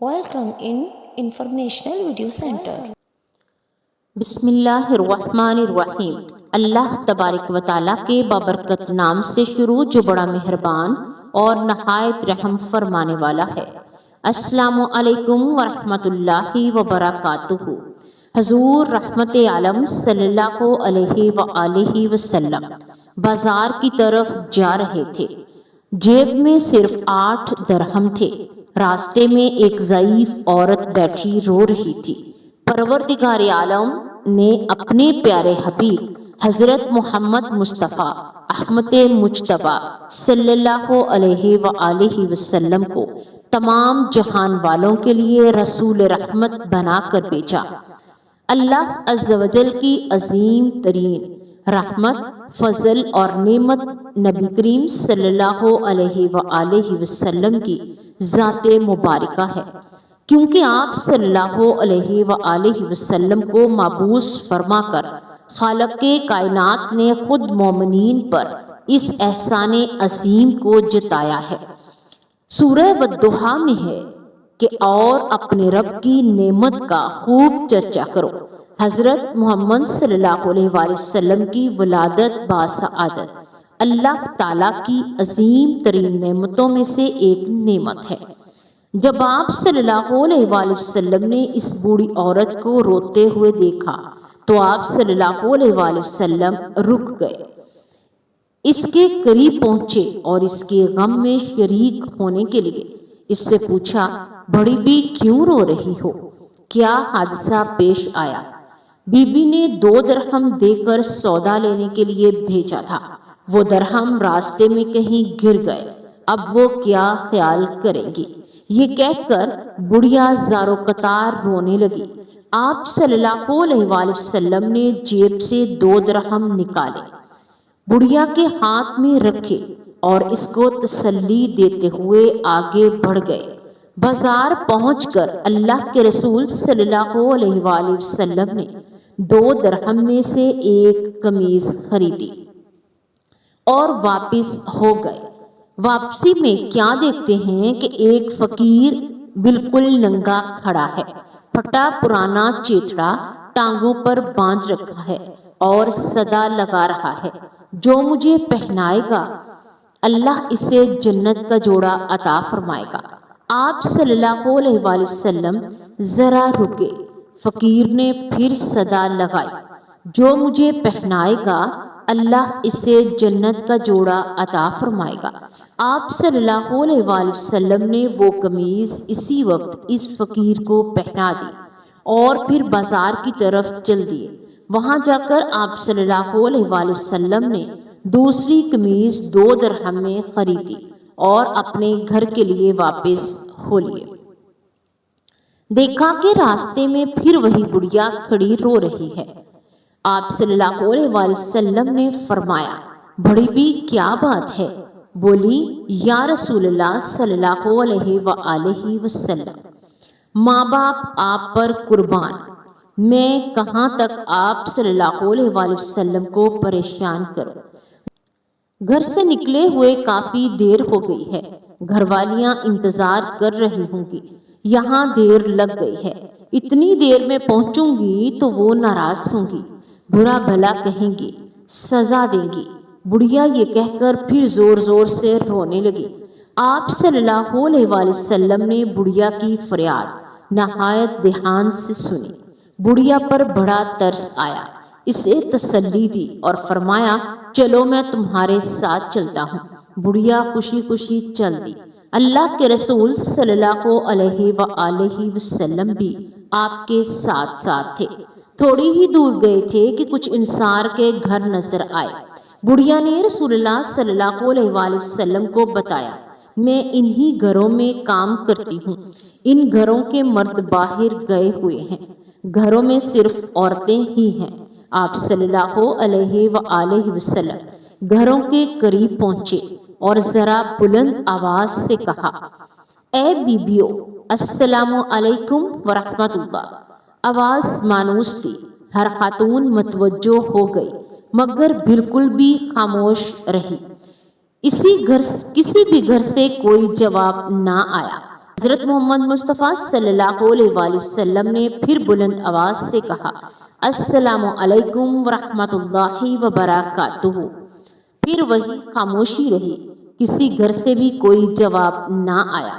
Welcome in Informational Video Center. بسم اللہ الرحمن الرحیم۔ اللہ تبارک و تعالیٰ کے بابرکت نام سے شروع جو بڑا مہربان اور نہایت رحم فرمانے والا ہے۔ السلام علیکم ورحمۃ اللہ وبرکاتہ۔ حضور رحمت عالم صلی اللہ علیہ وآلہ وسلم بازار کی طرف جا رہے تھے۔ جیب میں صرف 8 درہم تھے۔ راستے میں ایک ضعیف عورت بیٹھی رو رہی تھی۔ پروردگار عالم نے اپنے پیارے حبیب حضرت محمد مصطفیٰ احمد مجتبیٰ صلی اللہ علیہ وآلہ وسلم کو تمام جہان والوں کے لیے رسول رحمت بنا کر بھیجا۔ اللہ عز و جل کی عظیم ترین رحمت، فضل اور نعمت نبی کریم صلی اللہ علیہ وآلہ وسلم کی ذات مبارکہ ہے، کیونکہ آپ صلی اللہ علیہ وآلہ وسلم کو مبعوث فرما کر خالق کائنات نے خود مومنین پر اس احسان عظیم کو جتایا ہے۔ سورہ والضحیٰ میں ہے کہ اور اپنے رب کی نعمت کا خوب چرچا کرو۔ حضرت محمد صلی اللہ علیہ وآلہ وسلم کی ولادت باسعادت اللہ تعالیٰ کی عظیم ترین نعمتوں میں سے ایک نعمت ہے۔ جب آپ صلی اللہ علیہ وآلہ وسلم نے اس بوڑھی عورت کو روتے ہوئے دیکھا تو آپ صلی اللہ علیہ وآلہ وسلم رک گئے، اس کے قریب پہنچے اور اس کے غم میں شریک ہونے کے لیے اس سے پوچھا، بڑی بی کیوں رو رہی ہو؟ کیا حادثہ پیش آیا؟ بی بی نے 2 درہم دے کر سودا لینے کے لیے بھیجا تھا، وہ درہم راستے میں کہیں گر گئے، اب وہ کیا خیال کریں گی؟ یہ کہہ کر بڑھیا زارو قطار رونے لگی۔ آپ صلی اللہ علیہ وآلہ وسلم نے جیب سے 2 درہم نکالے، بڑھیا کے ہاتھ میں رکھے اور اس کو تسلی دیتے ہوئے آگے بڑھ گئے۔ بازار پہنچ کر اللہ کے رسول صلی اللہ علیہ وآلہ وسلم نے 2 درہم میں سے ایک قمیض خریدی اور واپس ہو گئے۔ واپسی میں کیا دیکھتے ہیں کہ ایک فقیر بالکل ننگا کھڑا ہے، پھٹا پرانا چیتڑا ٹانگوں پر باندھ رکھا ہے اور صدا لگا رہا ہے، جو مجھے پہنائے گا اللہ اسے جنت کا جوڑا عطا فرمائے گا۔ آپ صلی اللہ علیہ وآلہ وسلم ذرا رکے، فقیر نے پھر صدا لگائی، جو مجھے پہنائے گا اللہ اسے جنت کا جوڑا عطا فرمائے گا۔ آپ صلی اللہ علیہ وآلہ وسلم نے وہ قمیض اسی وقت اس فقیر کو پہنا دی اور پھر بازار کی طرف چل دیے۔ وہاں جا کر آپ صلی اللہ علیہ وآلہ وسلم نے دوسری قمیض 2 درہم میں خریدی اور اپنے گھر کے لیے واپس ہو لیے۔ دیکھا کہ راستے میں پھر وہی بڑھیا کھڑی رو رہی ہے۔ آپ صلی اللہ علیہ وآلہ وسلم نے فرمایا، بڑی بھی کیا بات ہے؟ بولی، یا رسول اللہ صلی اللہ علیہ وآلہ وسلم، ماں باپ آپ پر قربان، میں کہاں تک آپ صلی اللہ علیہ وآلہ وسلم کو پریشان کروں؟ گھر سے نکلے ہوئے کافی دیر ہو گئی ہے، گھر والیاں انتظار کر رہی ہوں گی، یہاں دیر لگ گئی ہے، اتنی دیر میں پہنچوں گی تو وہ ناراض ہوں گی، برا بھلا کہیں گی، سزا دیں گی۔ بڑھیا یہ کہہ کر پھر زور زور سے رونے لگی۔ آپ صلی اللہ علیہ وآلہ وسلم نے بڑھیا کی فریاد نہایت دھیان سے سنی۔ بڑھیا پر بڑا ترس آیا، اسے تسلی دی اور فرمایا، چلو میں تمہارے ساتھ چلتا ہوں۔ بڑھیا خوشی خوشی چل دی۔ اللہ کے رسول صلی اللہ علیہ وآلہ وسلم بھی آپ کے ساتھ ساتھ تھے۔ تھوڑی ہی دور گئے تھے کہ کچھ انصار کے گھر نظر آئے۔ بڑھیا نے رسول اللہ صلی اللہ علیہ وآلہ وسلم کو بتایا، میں انہی گھروں میں کام کرتی ہوں، ان گھروں کے مرد باہر گئے ہوئے ہیں، گھروں میں صرف عورتیں ہی ہیں۔ آپ صلی اللہ علیہ وآلہ وسلم گھروں کے قریب پہنچے اور ذرا بلند آواز سے کہا، اے بیبیو، السلام علیکم ورحمۃ اللہ۔ آواز مانوس تھی، ہر خاتون متوجہ ہو گئی مگر بالکل بھی خاموش رہی۔ کسی بھی گھر سے کوئی جواب نہ آیا۔ حضرت محمد مصطفیٰ صلی اللہ علیہ وآلہ وسلم نے پھر بلند آواز سے کہا، السلام علیکم ورحمۃ اللہ وبرکاتہ۔ پھر وہی خاموشی رہی، کسی گھر سے بھی کوئی جواب نہ آیا۔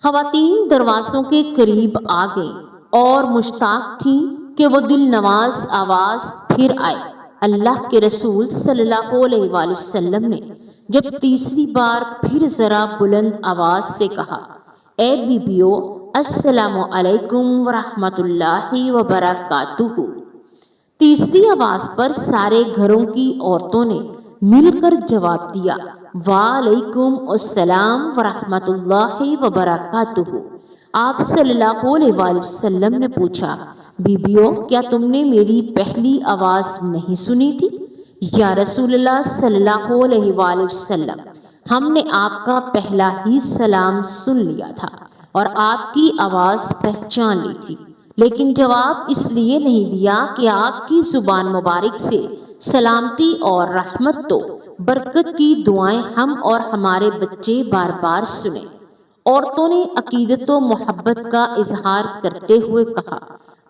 خواتین دروازوں کے قریب آ گئیں اور مشتاق تھیں کہ وہ دل نواز آواز پھر آئے۔ اللہ کے رسول صلی اللہ علیہ وآلہ وسلم نے جب تیسری بار پھر ذرا بلند آواز سے کہا، اے بیبیو، السلام علیکم ورحمۃ اللہ وبرکاتہ۔ تیسری آواز پر سارے گھروں کی عورتوں نے مل کر جواب دیا، وعلیکم السلام ورحمۃ اللہ وبرکاتہ۔ آپ صلی اللہ علیہ وآلہ وسلم نے پوچھا، بیبیو، کیا تم نے میری پہلی آواز نہیں سنی تھی؟ یا رسول اللہ صلی اللہ علیہ وآلہ وسلم، ہم نے آپ کا پہلا ہی سلام سن لیا تھا اور آپ کی آواز پہچان لی تھی، لیکن جواب اس لیے نہیں دیا کہ آپ کی زبان مبارک سے سلامتی اور رحمت تو برکت کی دعائیں ہم اور ہمارے بچے بار بار سنیں۔ عورتوں نے عقیدت و محبت کا اظہار کرتے ہوئے کہا۔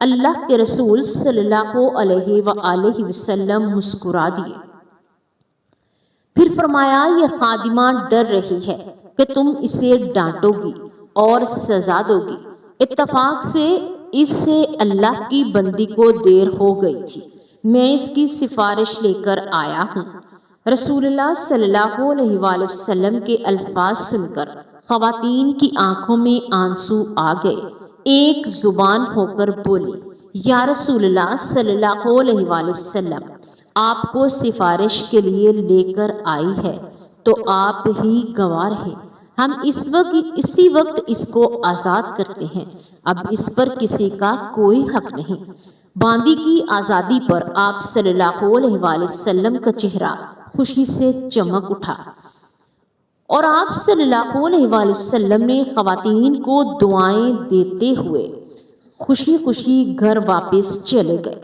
اللہ کے رسول صلی اللہ علیہ وآلہ وسلم مسکرا دیے، پھر فرمایا، یہ خادمہ ڈر رہی ہے کہ تم اسے ڈانٹو گی اور سزا دو گی۔ اتفاق سے اس سے اللہ کی بندی کو دیر ہو گئی تھی، میں اس کی سفارش لے کر آیا ہوں۔ رسول اللہ صلی اللہ علیہ وآلہ وسلم کے الفاظ سن کر خواتین کی آنکھوں میں آنسو آ گئے۔ ایک زبان ہو کر بولی، یا رسول اللہ صلی اللہ علیہ وآلہ وسلم، آپ کو سفارش کے لیے لے کر آئی ہے تو آپ ہی گواہ ہیں، ہم اسی وقت اس کو آزاد کرتے ہیں، اب اس پر کسی کا کوئی حق نہیں۔ باندی کی آزادی پر آپ صلی اللہ علیہ وآلہ وسلم کا چہرہ خوشی سے چمک اٹھا اور آپ صلی اللہ علیہ وآلہ وسلم نے خواتین کو دعائیں دیتے ہوئے خوشی خوشی گھر واپس چلے گئے۔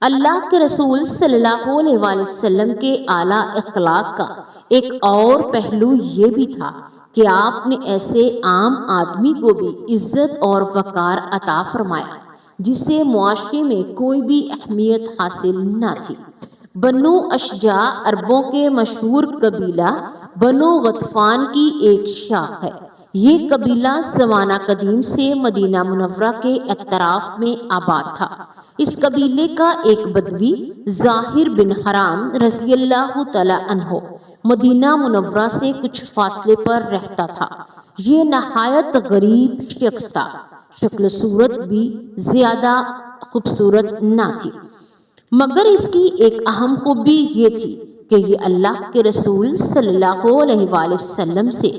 اللہ کے رسول صلی اللہ علیہ وآلہ وسلم کے اعلیٰ اخلاق کا ایک اور پہلو یہ بھی تھا کہ آپ نے ایسے عام آدمی کو بھی عزت اور وقار عطا فرمایا جسے معاشرے میں کوئی بھی اہمیت حاصل نہ تھی۔ بنو اشجع عربوں کے مشہور قبیلہ بنو غطفان کی ایک شاخ ہے۔ یہ قبیلہ زمانہ قدیم سے مدینہ منورہ کے اطراف میں آباد تھا۔ اس قبیلے کا ایک بدوی ظاہر بن حرام رضی اللہ تعالی عنہ مدینہ منورہ سے کچھ فاصلے پر رہتا تھا۔ یہ نہایت غریب شخص تھا، شکل صورت بھی زیادہ خوبصورت نہ تھی، مگر اس کی ایک اہم خوبی یہ تھی کہ یہ اللہ کے رسول صلی اللہ علیہ وآلہ وسلم سے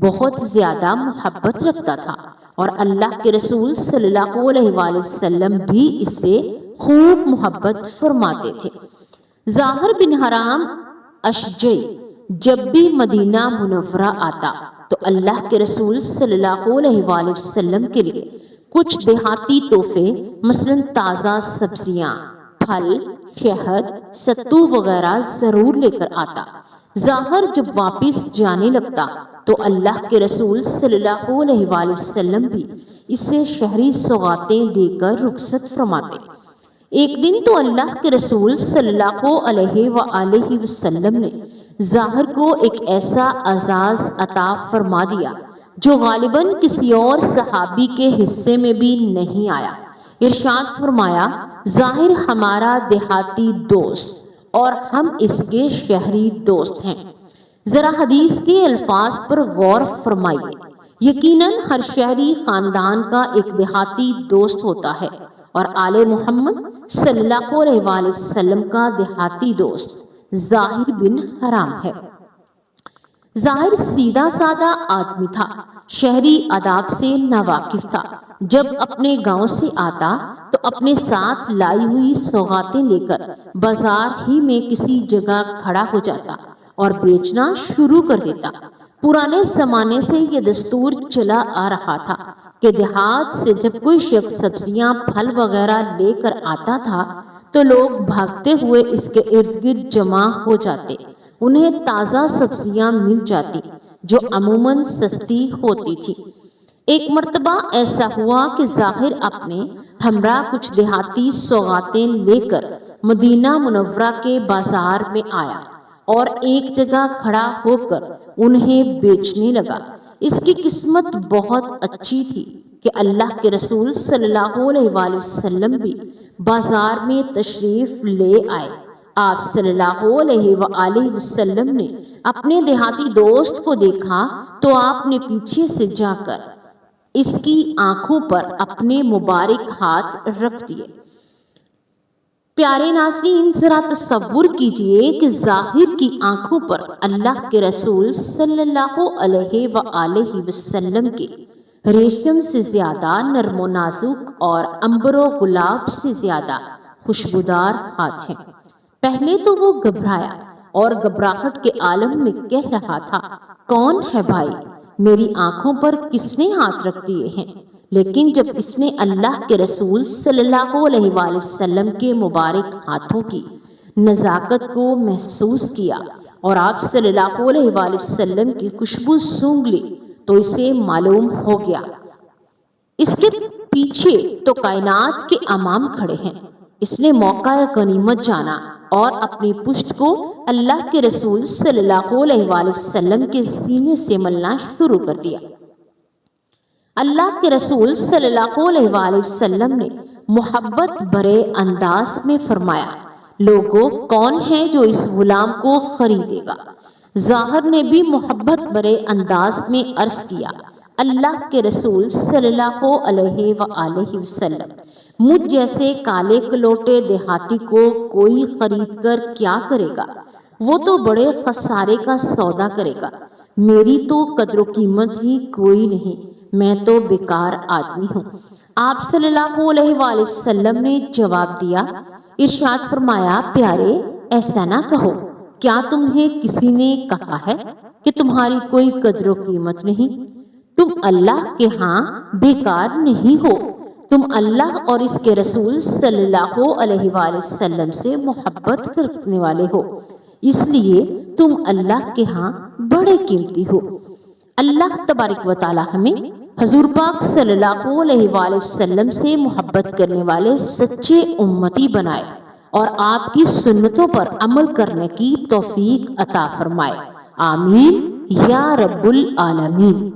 بہت زیادہ محبت رکھتا تھا اور اللہ کے رسول صلی اللہ علیہ وآلہ وسلم بھی اس سے خوب محبت فرماتے تھے۔ ظاہر بن حرام اشجعی جب بھی مدینہ منورہ آتا تو اللہ کے رسول صلی اللہ علیہ وآلہ وسلم کے لیے کچھ دیہاتی تحفے مثلاً تازہ سبزیاں، پھل، شہد، ستو وغیرہ ضرور لے کر آتا۔ ظاہر جب واپس جانے لگتا تو اللہ کے رسول صلی اللہ علیہ وآلہ وسلم بھی اسے شہری سوغاتیں دے کر رخصت فرماتے۔ ایک دن تو اللہ کے رسول صلی اللہ علیہ وآلہ وسلم نے ظاہر کو ایک ایسا اعزاز عطا فرما دیا جو غالباً کسی اور صحابی کے حصے میں بھی نہیں آیا۔ ارشاد فرمایا، ظاہر ہمارا دیہاتی دوست اور ہم اس کے شہری دوست ہیں۔ ذرا حدیث کے الفاظ پر غور فرمائیے۔ یقیناً ہر شہری خاندان کا ایک دیہاتی دوست ہوتا ہے اور آل محمد صلی اللہ علیہ وآلہ وسلم کا دیہاتی دوست ظاہر بن حرام ہے۔ ظاہر سیدھا سادہ آدمی تھا، شہری آداب سے ناواقف تھا۔ جب اپنے گاؤں سے آتا تو اپنے ساتھ لائی ہوئی سوغاتیں لے کر بازار ہی میں کسی جگہ کھڑا ہو جاتا اور بیچنا شروع کر دیتا۔ پرانے زمانے سے یہ دستور چلا آ رہا تھا کہ دیہات سے جب کوئی شخص سبزیاں، پھل وغیرہ لے کر آتا تھا تو لوگ بھاگتے ہوئے اس کے ارد گرد جمع ہو جاتے، انہیں تازہ سبزیاں مل جاتی، جو عموماً سستی ہوتی تھی۔ ایک مرتبہ ایسا ہوا کہ ظاہر اپنے ہمراہ کچھ دیہاتی سوغاتیں لے کر مدینہ منورہ کے بازار میں آیا اور ایک جگہ کھڑا ہو کر انہیں بیچنے لگا۔ اس کی قسمت بہت اچھی تھی کہ اللہ کے رسول صلی اللہ علیہ وآلہ وسلم بھی بازار میں تشریف لے آئے۔ آپ صلی اللہ علیہ وآلہ وسلم نے اپنے دیہاتی دوست کو دیکھا تو آپ نے پیچھے سے جا کر اس کی آنکھوں پر اپنے مبارک ہاتھ رکھ دیے۔ پیارے ناظرین، ذرا تصور کیجئے کہ ظاہر کی آنکھوں پر اللہ کے رسول صلی اللہ علیہ وآلہ وسلم کے ریشم سے زیادہ نرم و نازک اور عنبر و گلاب سے زیادہ خوشبودار ہاتھ ہیں۔ پہلے تو وہ گھبرایا اور گھبراہٹ کے عالم میں کہہ رہا تھا، کون ہے بھائی؟ میری آنکھوں پر کس نے ہاتھ رکھ دیے ہیں؟ لیکن جب اس نے اللہ کے رسول صلی اللہ علیہ وآلہ وسلم کے مبارک ہاتھوں کی نزاکت کو محسوس کیا اور آپ صلی اللہ علیہ وآلہ وسلم کی خوشبو سونگھ لی تو اسے معلوم ہو گیا اس کے پیچھے تو کائنات کے امام کھڑے ہیں۔ اس نے موقع غنیمت جانا اور اپنی پشت کو اللہ کے رسول صلی اللہ علیہ وآلہ وسلم کے سینے سے ملنا شروع کر دیا۔ اللہ کے رسول صلی اللہ علیہ وآلہ وسلم نے محبت بھرے انداز میں فرمایا، لوگوں، کون ہے جو اس غلام کو خریدے گا؟ ظاہر نے بھی محبت بھرے انداز میں عرض کیا، اللہ کے رسول صلی اللہ علیہ وآلہ وسلم، مجھ جیسے کالے کلوٹے دیہاتی کو کوئی خرید کر کیا کرے گا؟ وہ تو بڑے خسارے کا سودا کرے گا۔ میری تو قدر و قیمت ہی کوئی نہیں، میں تو بیکار آدمی ہوں۔ آپ صلی اللہ علیہ وآلہ وسلم نے جواب دیا، ارشاد فرمایا، پیارے ایسا نہ کہو، کیا تمہیں کسی نے کہا ہے کہ تمہاری کوئی قدر و قیمت نہیں؟ تم اللہ کے ہاں بیکار نہیں ہو، تم اللہ اور اس کے رسول صلی اللہ علیہ وآلہ وسلم سے محبت کرنے والے ہو، اس لیے تم اللہ کے ہاں بڑے قیمتی ہو۔ اللہ تبارک و تعالی ہمیں حضور پاک صلی اللہ علیہ وآلہ وسلم سے محبت کرنے والے سچے امتی بنائے اور آپ کی سنتوں پر عمل کرنے کی توفیق عطا فرمائے، آمین یا رب العالمین۔